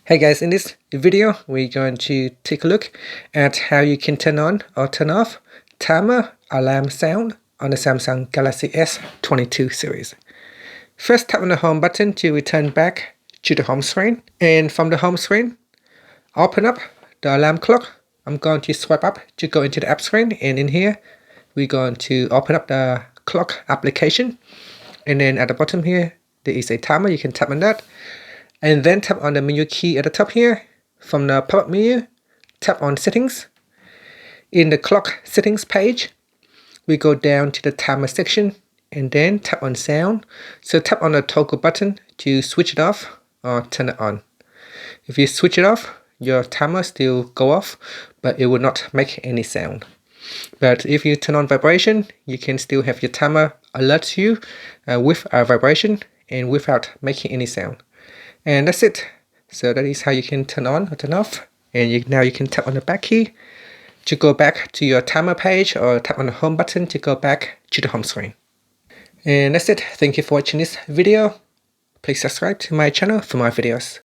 Hey guys, in this video we're going to take a look at how you can turn on or turn off timer alarm sound on the Samsung Galaxy S22 series. First, tap on the home button to return back to the home screen, and from the home screen open up the alarm clock. I'm going to swipe up to go into the app screen, and in here we're going to open up the clock application, and then at the bottom here there is a timer. You can tap on that and then tap on the menu key at the top here. From the pop-up menu, tap on settings. In the clock settings page, we go down to the timer section and then tap on sound. So tap on the toggle button to switch it off or turn it on. If you switch it off, your timer still go off, but it will not make any sound. But if you turn on vibration, you can still have your timer alert you with a vibration and without making any sound. And that's it. So that is how you can turn on or turn off. And now you can tap on the back key to go back to your timer page, or tap on the home button to go back to the home screen. And that's it. Thank you for watching this video. Please subscribe to my channel for more videos.